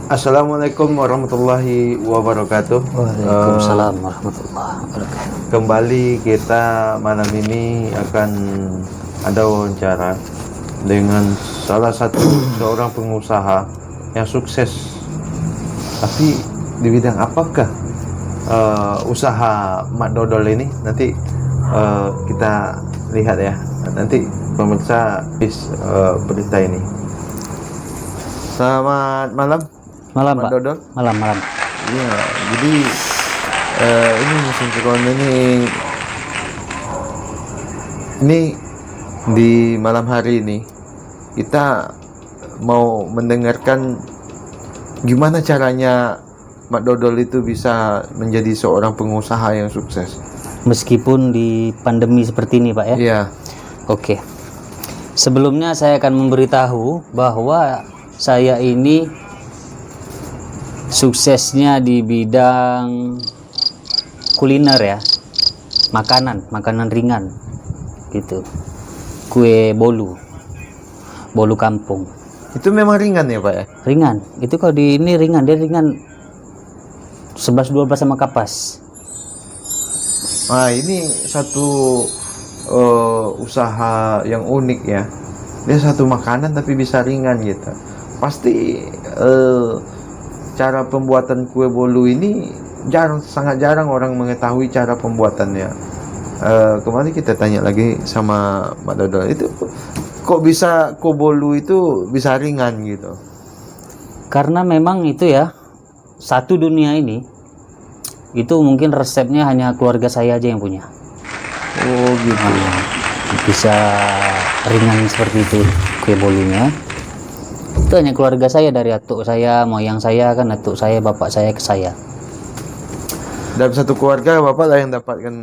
Assalamualaikum warahmatullahi wabarakatuh. Waalaikumsalam warahmatullahi wabarakatuh. Kembali kita malam ini akan ada wawancara dengan salah satu seorang pengusaha yang sukses. Tapi di bidang apakah usaha Mak Dodol ini? Nanti kita lihat ya. Nanti pemirsa berita ini. Selamat malam. Malam, Mak Pak. Dodol. Malam. Iya, jadi ini musim corona ini di malam hari ini kita mau mendengarkan gimana caranya Mak Dodol itu bisa menjadi seorang pengusaha yang sukses. Meskipun di pandemi seperti ini, Pak ya. Iya, Oke. Sebelumnya saya akan memberitahu bahwa saya ini suksesnya di bidang kuliner ya. Makanan ringan gitu. Kue bolu kampung. itu memang ringan ya Pak ya? Ringan. Itu kalau di ini ringan, dia ringan 11-12 sama kapas. Nah, ini satu usaha yang unik ya. Dia satu makanan tapi bisa ringan gitu. Pasti cara pembuatan kue bolu ini sangat jarang orang mengetahui cara pembuatannya. Kemarin kita tanya lagi sama Mbak Dodol, itu kok bisa kue bolu itu bisa ringan gitu? Karena memang itu ya, satu dunia ini itu mungkin resepnya hanya keluarga saya aja yang punya. Oh gitu. Bisa ringan seperti itu kue bolunya. Itu hanya keluarga saya, dari atuk saya, moyang saya kan, atuk saya, bapak saya ke saya. Dalam satu keluarga Bapak lah yang dapatkan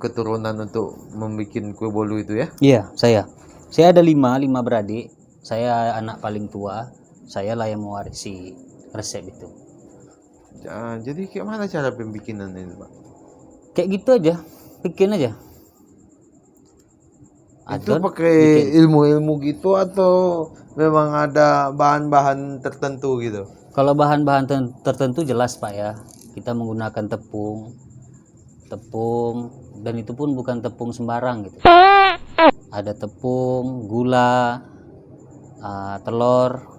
keturunan untuk membuat kue bolu itu ya? Iya, saya ada lima beradik. Saya anak paling tua. Saya lah yang mewarisi resep itu. Jadi gimana cara pembikinan ini Pak? Kayak gitu aja, bikin aja. Itu Adon, pakai ilmu-ilmu gitu atau memang ada bahan-bahan tertentu gitu? Kalau bahan-bahan tertentu jelas Pak ya. Kita menggunakan tepung, dan itu pun bukan tepung sembarang gitu. Ada tepung, gula, telur,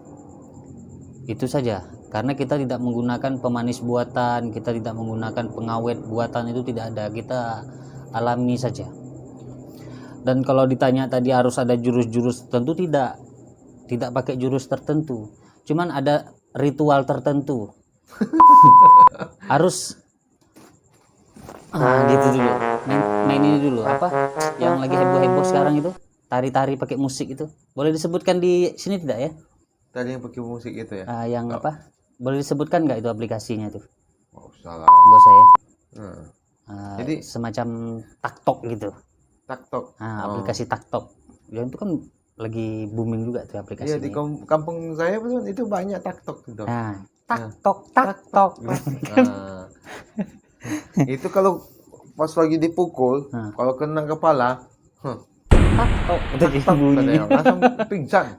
itu saja. Karena kita tidak menggunakan pemanis buatan, kita tidak menggunakan pengawet buatan, itu tidak ada. Kita alami saja. Dan kalau ditanya tadi harus ada jurus-jurus tertentu, tidak pakai jurus tertentu. Cuman ada ritual tertentu. Harus gitu dulu. Main ini dulu, apa yang lagi heboh-heboh sekarang itu, tari-tari pakai musik itu. Boleh disebutkan di sini tidak ya? Tadi yang pakai musik itu ya? Yang apa? Boleh disebutkan nggak itu aplikasinya tuh? Oh, salah. Enggak saya. Jadi Semacam TikTok gitu. TikTok. Aplikasi TikTok. Ya itu kan lagi booming juga tuh aplikasi. Iya, di kampung saya pun itu banyak TikTok gitu. TikTok. Itu kalau pas lagi dipukul, kalau kena kepala, TikTok katanya, langsung pingsan.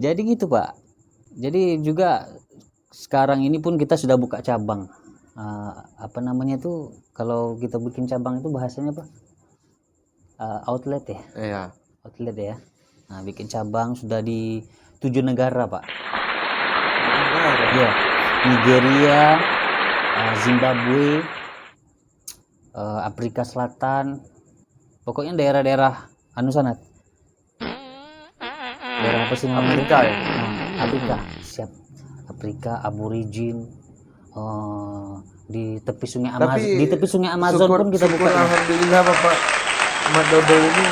Jadi gitu Pak. Jadi juga sekarang ini pun kita sudah buka cabang. Apa namanya tuh, kalau kita bikin cabang itu bahasanya apa? Outlet ya. Iya. Outlet ya. Nah, bikin cabang sudah di 7 negara Pak. Ya, Nigeria, Zimbabwe, Afrika Selatan, pokoknya daerah-daerah sana. Daerah apa sih namanya? Afrika ya. Afrika, siap. Afrika, aborigin, di tepi sungai Amazon. Di tepi sungai Amazon pun kita buka. Alhamdulillah Bapak Mak Dodol ini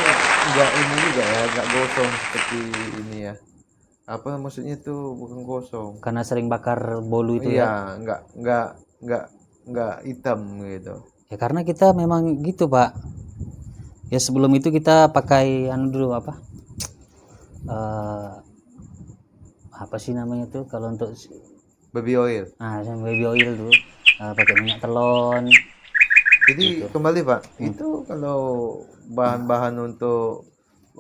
enggak ini juga ya, enggak gosong seperti ini ya. Apa maksudnya tuh bukan gosong? Karena sering bakar bolu itu ya. Iya, enggak hitam gitu. Ya karena kita memang gitu Pak. Ya sebelum itu kita pakai dulu apa? Apa sih namanya tuh kalau untuk Baby oil. Baby oil dulu. Pakai minyak telon. Jadi kembali Pak, itu kalau bahan-bahan untuk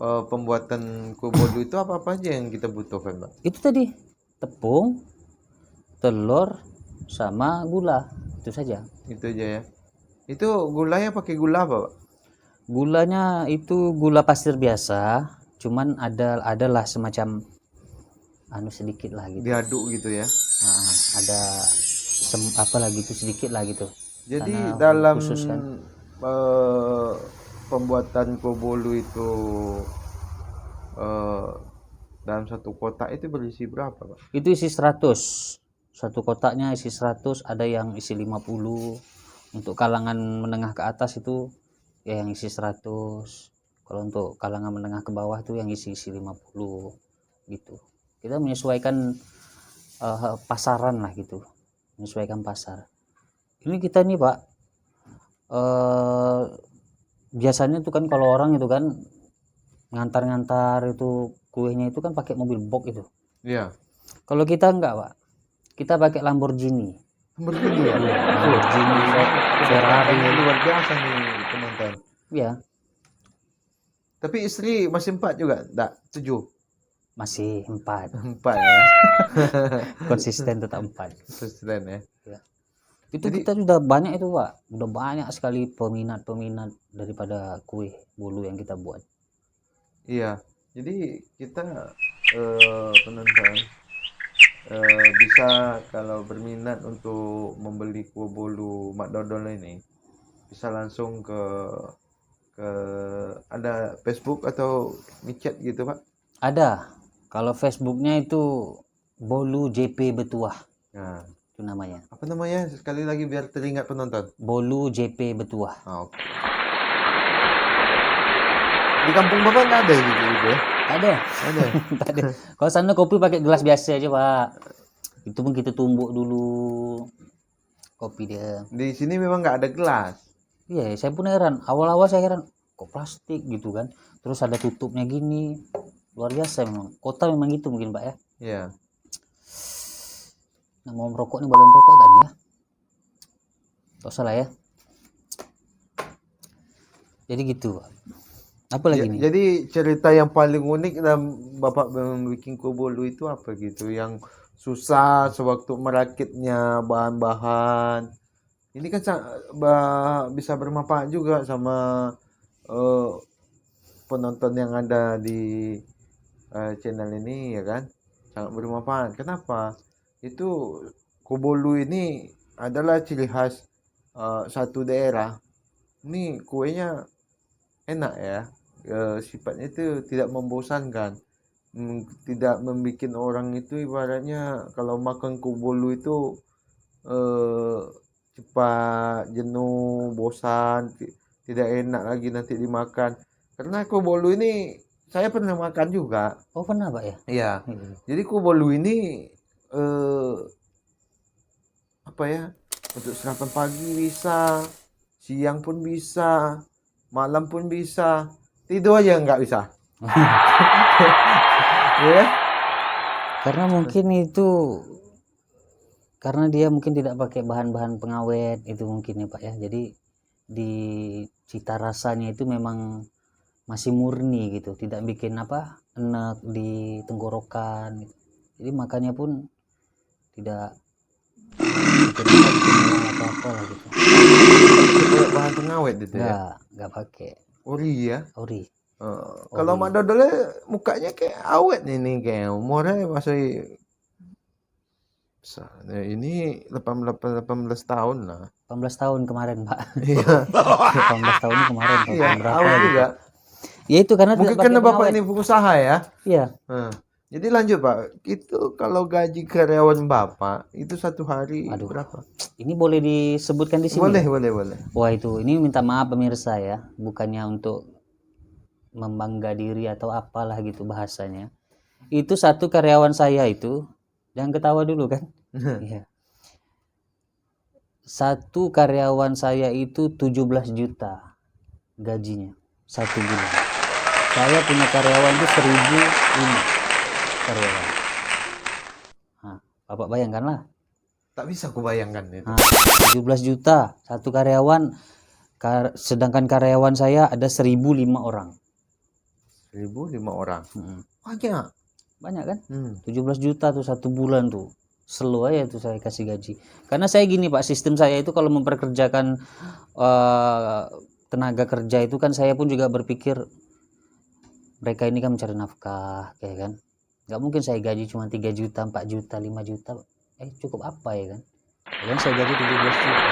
pembuatan kue bolu itu apa aja yang kita butuhkan, Pak? Itu tadi tepung, telur, sama gula, itu saja. Itu aja ya. Itu gulanya pakai gula apa, Pak? Gulanya itu gula pasir biasa, cuman adalah semacam anu sedikit lah gitu. Diaduk gitu ya. Ada apa lagi itu sedikit lah gitu. Jadi Karena dalam khusus kan. pembuatan kue bolu itu dalam satu kotak itu berisi berapa, Pak? Itu isi 100. Satu kotaknya isi 100, ada yang isi 50. Untuk kalangan menengah ke atas itu ya yang isi 100. Kalau untuk kalangan menengah ke bawah itu yang isi 50 gitu. Kita menyesuaikan pasaran lah gitu. Menyesuaikan pasar. Ini kita nih, Pak, biasanya tuh kan kalau orang itu kan ngantar-ngantar itu kuenya itu kan pakai mobil box itu. Iya. Kalau kita enggak, Pak. Kita pakai Lamborghini. Lamborghini ya? Lamborghini, Ferrari. Ini luar biasa nih penonton. Ya, Tapi istri masih 4 juga? Enggak, 7? masih 4. 4 ya? Konsisten tetap 4. Konsisten ya? Itu Jadi- kita sudah banyak itu, Pak. Udah banyak sekali peminat-peminat daripada kue bolu yang kita buat. Iya. Jadi kita penonton bisa kalau berminat untuk membeli kue bolu Mak Dodol ini bisa langsung ke ada Facebook atau micet gitu, Pak. Ada. Kalau Facebooknya itu Bolu JP Betuah. Nah, Itu namanya. apa namanya? Sekali lagi biar teringat penonton. Bolu JP Betuah. Oke. Di kampung Bapak nggak ada gitu ya? Ada. Ada. Tak ada. Kalau sana kopi pakai gelas biasa aja, Pak. Itu pun kita tumbuk dulu kopi dia. Di sini memang nggak ada gelas. Iya, saya pun heran. Awal-awal saya heran, kok plastik gitu kan. Terus ada tutupnya gini. Luar biasa memang. Kota memang gitu mungkin, Pak ya. Iya. Nah, mau merokok nih, boleh merokok tadi ya. Tak salah ya. Jadi gitu, Pak. Apa lagi nih? Jadi cerita yang paling unik dalam Bapak membuat kue bolu itu apa gitu? Yang susah sewaktu merakitnya bahan-bahan. Ini kan bisa bermanfaat juga sama penonton yang ada di channel ini ya kan, sangat bermanfaat. Kenapa? Itu kue bolu ini adalah ciri khas satu daerah. Ini kuenya enak ya, sifatnya itu tidak membosankan, tidak membuat orang itu ibaratnya kalau makan kue bolu itu cepat jenuh, bosan, tidak enak lagi nanti dimakan. Karena kue bolu ini saya pernah makan juga. Oh, pernah, Pak ya? Iya. Jadi kue bolu ini apa ya? Untuk sarapan pagi bisa, siang pun bisa, malam pun bisa, tidur aja nggak bisa. Ya? Karena mungkin itu karena dia mungkin tidak pakai bahan-bahan pengawet itu mungkin ya, Pak ya. Jadi di cita rasanya itu memang masih murni gitu, tidak bikin apa enak di tenggorokan gitu. Jadi makannya pun tidak bikin apa-apa lah gitu. Kayak bahan pengawet itu ya. Nggak pakai Ori ya. ori. Kalau Mak Dodolnya mukanya kayak awet nih kayak umurnya masih nah, ini 18 tahun lah. 18 tahun kemarin, Pak. Iya. 18 tahun kemarin tahun Iya, berapa awet gitu. juga. Ya itu karena Mungkin tidak karena pakai Bapak pengawet. ini pengusaha ya. Iya. Jadi lanjut Pak, itu kalau gaji karyawan Bapak itu satu hari Aduh. berapa? Ini boleh disebutkan di sini? Boleh, ya? boleh. Wah, itu ini minta maaf pemirsa ya, bukannya untuk membangga diri atau apalah gitu bahasanya. Itu satu karyawan saya itu, jangan ketawa dulu kan? Iya. Satu karyawan saya itu 17 juta gajinya satu bulan. Saya punya karyawan itu 1.005 karyawan. Nah, Bapak bayangkanlah. Tak bisa aku bayangkan itu. Nah, 17 juta satu karyawan, sedangkan karyawan saya ada 1.005 orang. 1.000 5 orang. Mm-mm. Banyak. Banyak kan? Hmm. 17 juta tuh 1 bulan tuh. Slow aja tuh saya kasih gaji. Karena saya gini Pak, sistem saya itu kalau memperkerjakan tenaga kerja itu kan saya pun juga berpikir mereka ini kan mencari nafkah, kayak kan. Nggak mungkin saya gaji cuma 3 juta, 4 juta, 5 juta. Cukup apa ya kan? Dan saya gaji 17 juta.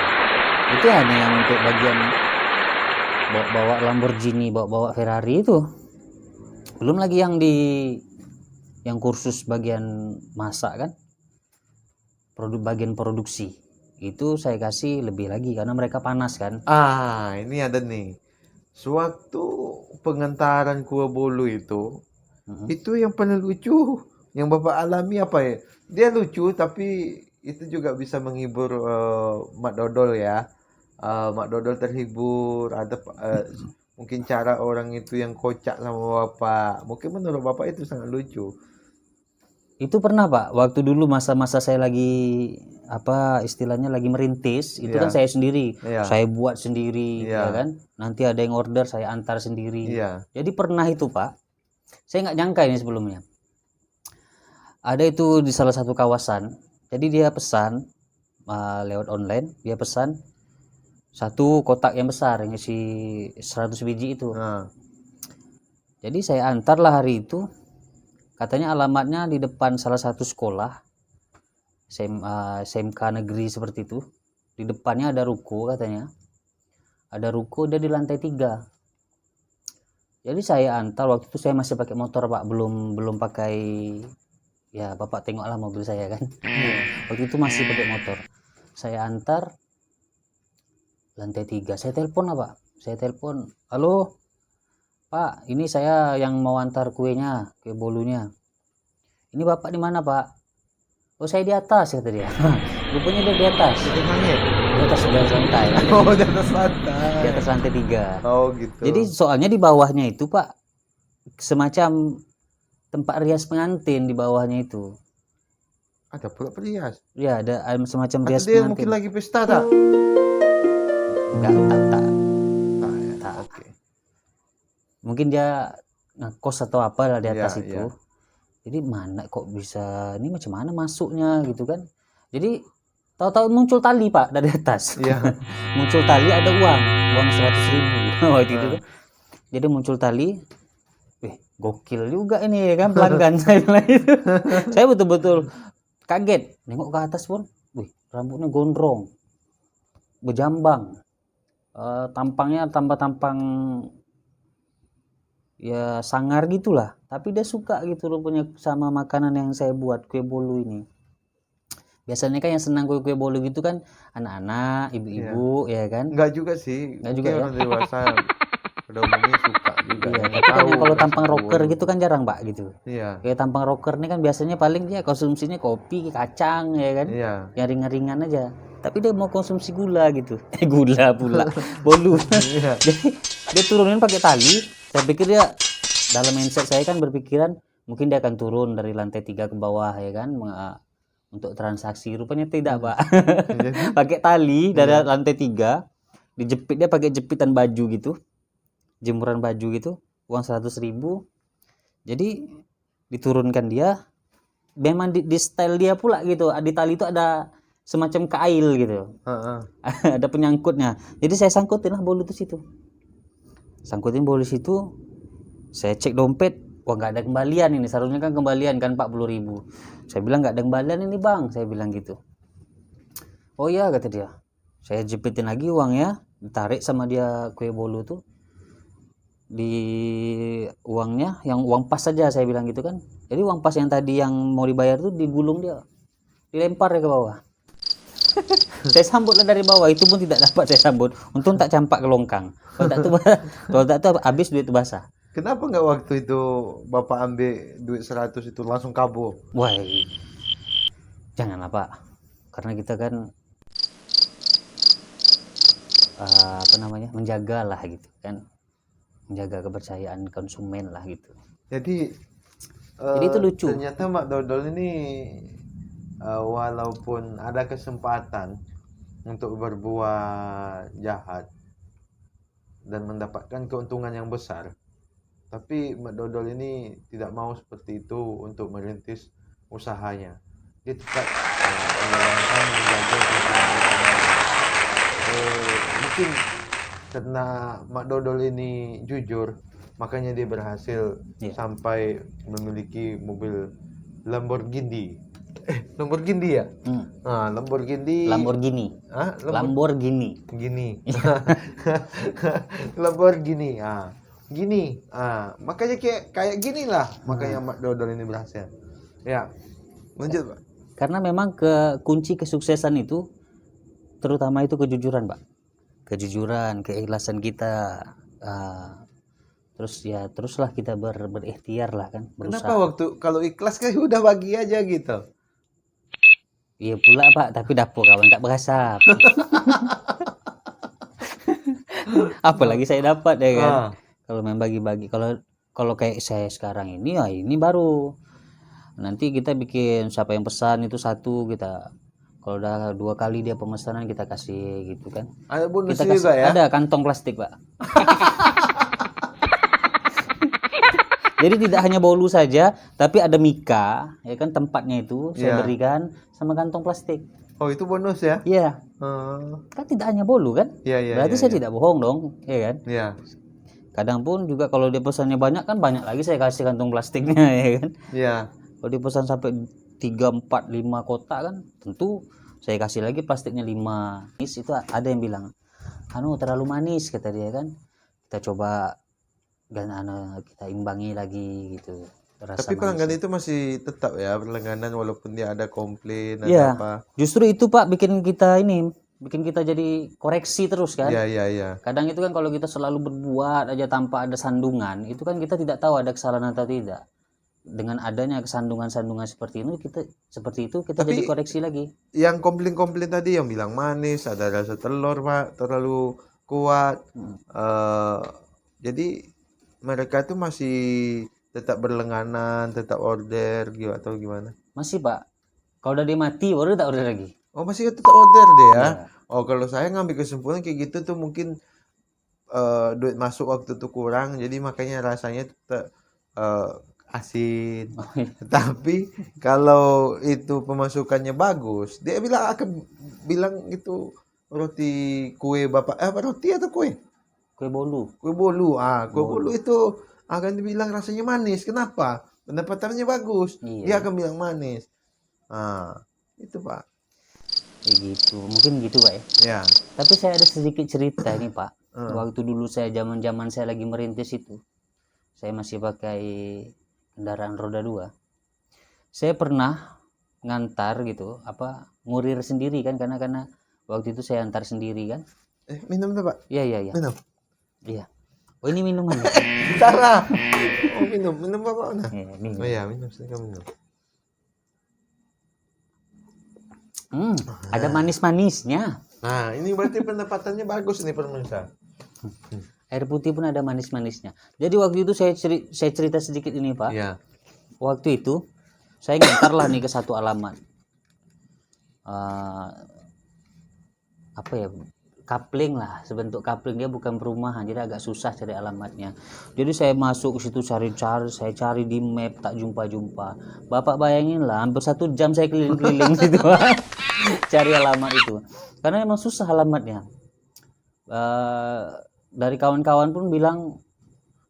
Itu hanya yang untuk bagian bawa Lamborghini, bawa Ferrari itu. Belum lagi yang kursus bagian masak kan, bagian produksi itu saya kasih lebih lagi karena mereka panas kan. Ini ada nih. Sewaktu pengentaran kue bolu itu yang paling lucu yang Bapak alami apa ya? Dia lucu tapi itu juga bisa menghibur Mak Dodol ya. Mak Dodol terhibur, ada mungkin cara orang itu yang kocak sama Bapak. Mungkin menurut Bapak itu sangat lucu. Itu pernah Pak, waktu dulu masa-masa saya lagi istilahnya lagi merintis, itu kan Iya. saya sendiri, Iya. saya buat sendiri, Iya. ya kan. Nanti ada yang order, saya antar sendiri. Iya. Jadi pernah itu Pak, saya nggak nyangka ini sebelumnya. Ada itu di salah satu kawasan, jadi dia pesan lewat online, dia pesan satu kotak yang besar yang isi 100 biji itu. Nah, Jadi saya antarlah hari itu. Katanya alamatnya di depan salah satu sekolah SMK negeri seperti itu. Di depannya ada ruko katanya. Ada ruko, dia di lantai 3. Jadi saya antar, waktu itu saya masih pakai motor Pak, belum pakai, ya Bapak tengoklah mobil saya kan. Waktu itu masih pakai motor. Saya antar lantai 3. Saya telepon lah Pak. Saya telepon, halo Pak, ini saya yang mau antar kuenya, kue bolunya. Ini Bapak di mana Pak? Oh saya di atas kata dia. Rupanya dia di atas. itu langit. Di atas lantai. Oh, di atas lantai. Di atas lantai 3. Oh, gitu. Jadi soalnya di bawahnya itu Pak, semacam tempat rias pengantin di bawahnya itu. Ada pula perias. Ya ada semacam Atau rias dia pengantin. mungkin lagi pesta tak? Enggak, tak. Tak ya. Tak. Oke. Mungkin dia ngekos atau apa lah di atas Iya, itu. iya. Jadi mana kok bisa, ini macam mana masuknya gitu kan. Jadi tahu-tahu muncul tali Pak dari atas. Iya. Muncul tali, ada uang 100.000 waktu itu kan. Jadi muncul tali, gokil juga ini ya kan pelanggan saya bilang itu. Saya betul-betul kaget, nengok ke atas pun, rambutnya gondrong, berjambang, tampangnya tampang ya sangar gitulah, tapi dia suka gitu rupanya sama makanan yang saya buat, kue bolu ini. Biasanya kan yang senang kue bolu gitu kan anak-anak, ibu-ibu, ya kan. Enggak juga sih. Enggak Mungkin juga ya. orang dewasa pada umumnya suka juga. Iya, Yang tapi kan tahu yang kalau rasa tampang kue rocker bolu. gitu kan jarang Pak gitu. Iya. Kayak tampang rocker ini kan biasanya paling dia konsumsinya kopi, kacang ya kan. Iya. Yang ringan-ringan aja. Tapi dia mau konsumsi gula gitu. Gula pula. Bolu. Iya. Jadi dia turunin pakai tali. Saya pikir dia, dalam mindset saya kan berpikiran mungkin dia akan turun dari lantai 3 ke bawah ya kan untuk transaksi. Rupanya tidak Pak. Pakai tali dari lantai 3, dijepit, dia pakai jepitan baju gitu, jemuran baju gitu, uang 100.000. Jadi diturunkan dia, memang di style dia pula gitu. Di tali itu ada semacam kail gitu. Ada penyangkutnya. Jadi saya sangkutin lah bolu itu situ. Sangkutin bolu situ. Saya cek dompet, wah nggak ada kembalian ini. Seharusnya kan kembalian kan 40.000. Saya bilang nggak ada kembalian ini bang, saya bilang gitu. Oh iya kata dia. Saya jepitin lagi uangnya, ditarik sama dia kue bolu tuh. Di uangnya, yang uang pas saja saya bilang gitu kan. Jadi uang pas yang tadi yang mau dibayar tuh digulung dia, dilempar ke bawah. Saya sambutlah dari bawah, itu pun tidak dapat saya sambut. Untung tak campak ke longkang. Kalau tak tuh habis duit basah. Kenapa nggak waktu itu Bapak ambil duit 100 itu langsung kabur? Wah, janganlah Pak. Karena kita kan menjaga lah gitu kan. Menjaga kepercayaan konsumen lah gitu. Jadi itu lucu. Ternyata Mak Dodol ini walaupun ada kesempatan untuk berbuat jahat dan mendapatkan keuntungan yang besar, Tapi Mak Dodol ini tidak mau seperti itu untuk merintis usahanya. Dia tetap menjalankan menjaga mungkin karena Mak Dodol ini jujur, makanya dia berhasil Iya. sampai memiliki mobil Lamborghini. Lamborghini ya? Lamborghini. Lamborghini. Ah, Lamborghini. Gini. Lamborghini. Gini. Makanya kayak gini lah. Makanya Mak Dodol ini berhasil. Ya. Lanjut, Pak. Karena memang kunci kesuksesan itu terutama itu kejujuran, Pak. Kejujuran, keikhlasan kita. Teruslah kita berikhtiar lah kan, berusaha. Kenapa waktu kalau ikhlas kan udah bagi aja gitu? Iya pula Pak, tapi dapur kawan tak berasap. Apalagi saya dapat ya kan. Kalau main bagi-bagi, kalau kayak saya sekarang ini, ya ini baru. Nanti kita bikin siapa yang pesan itu satu kita. Kalau udah 2 kali dia pemesanan kita kasih gitu kan. Ada bonus Kita juga ya? ada kantong plastik Pak. Jadi tidak hanya bolu saja, tapi ada mika, ya kan tempatnya itu saya berikan sama kantong plastik. Oh itu bonus ya? Iya. Kan tidak hanya bolu kan? Iya. Berarti saya tidak bohong dong, ya kan? Iya. Kadang pun juga kalau dia pesannya banyak kan banyak lagi saya kasih kantong plastiknya, ya kan? Iya. Kalau dia pesan sampai 3, 4, 5 kotak kan, tentu saya kasih lagi plastiknya 5. Itu ada yang bilang, terlalu manis kata dia kan. Kita coba kita imbangi lagi gitu. Tapi pelanggan itu masih tetap ya berlangganan walaupun dia ada komplain atau ya, apa. Justru itu Pak bikin kita jadi koreksi terus kan. Iya. Kadang itu kan kalau kita selalu berbuat aja tanpa ada sandungan, itu kan kita tidak tahu ada kesalahan atau tidak. Dengan adanya kesandungan-sandungan seperti itu kita Tapi jadi koreksi lagi. Yang komplain-komplain tadi yang bilang manis, ada rasa telur Pak, terlalu kuat. Jadi mereka itu masih tetap berlangganan, tetap order gitu atau gimana? Masih Pak. Kalau udah dia mati baru tak order lagi. Oh masih tetap order deh ya? Iya. Oh kalau saya ngambil kesimpulan kayak gitu tuh mungkin duit masuk waktu itu kurang, jadi makanya rasanya tetap asin. Oh, iya. Tapi kalau itu pemasukannya bagus, dia akan bilang itu roti kue bapak roti atau kue? Kue bolu. Kue bolu. Kue bolu itu akan dibilang rasanya manis. Kenapa? Pendapatannya bagus. Iya. Dia akan bilang manis. Itu Pak. Kayak gitu. Mungkin gitu Pak ya. Ya. Tapi saya ada sedikit cerita ini Pak. Waktu dulu saya zaman saya lagi merintis itu. Saya masih pakai kendaraan roda 2. Saya pernah ngantar gitu, ngurir sendiri kan karena waktu itu saya antar sendiri kan. Minum tuh Pak. Iya. Minum. Iya. Oh ini minuman. Cara. Oh minum Bapak mana? Minum. Oh iya minum, silakan minum. Ada manis-manisnya. Nah ini berarti pendapatannya bagus nih pemirsa. Air putih pun ada manis-manisnya. Jadi waktu itu saya cerita sedikit ini Pak. Iya. Waktu itu saya ngantar lah nih ke satu alamat. Kapling lah, sebentuk kapling, dia bukan perumahan, jadi agak susah cari alamatnya. Jadi saya masuk ke situ saya cari di map tak jumpa. Bapak bayangin lah, hampir 1 jam saya keliling-keliling situ cari alamat itu, karena memang susah alamatnya. Dari kawan-kawan pun bilang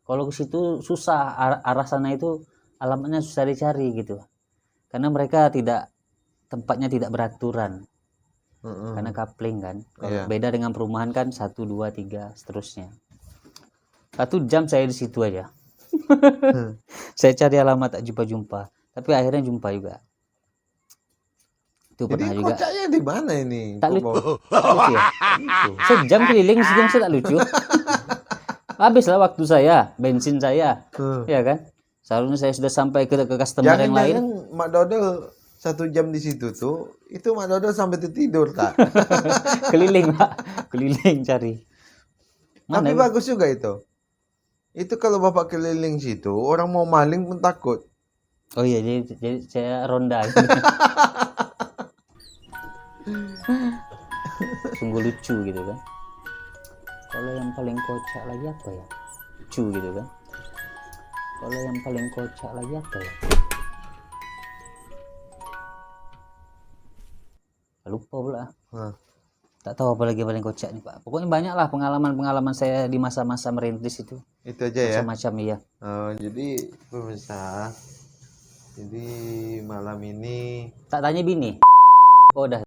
kalau ke situ susah, arah sana itu alamatnya susah dicari gitu, karena mereka tempatnya tidak beraturan. Karena kapling kan. Kalau beda dengan perumahan kan 1, 2, 3 seterusnya. 1 jam saya di situ aja. Saya cari alamat tak jumpa. Tapi akhirnya jumpa juga. Itu pernah juga. Kocaknya di mana ini? Tak lucu ya? Sejam keliling saya tak lucu. Habislah waktu saya, bensin saya. Ya kan? Seharusnya saya sudah sampai ke customer yang lain. Jangan Mak Dodol 1 jam di situ tuh, itu Mak Dodol sampai tidur tak? Keliling Pak, keliling cari. Tapi bagus juga itu. Itu kalau Bapak keliling situ, orang mau maling pun takut. Oh iya, jadi saya ronda. Sungguh lucu gitu kan. Kalau yang paling kocak lagi apa ya? Lucu gitu kan. Kalau yang paling kocak lagi apa ya? Lupa pula. Tak tahu apa lagi paling kocak nih Pak. Pokoknya banyak lah pengalaman-pengalaman saya di masa-masa merintis itu. Itu aja ya. Macam-macam ya. Jadi pemirsa, jadi malam ini Tak tanya bini. Oh, udah.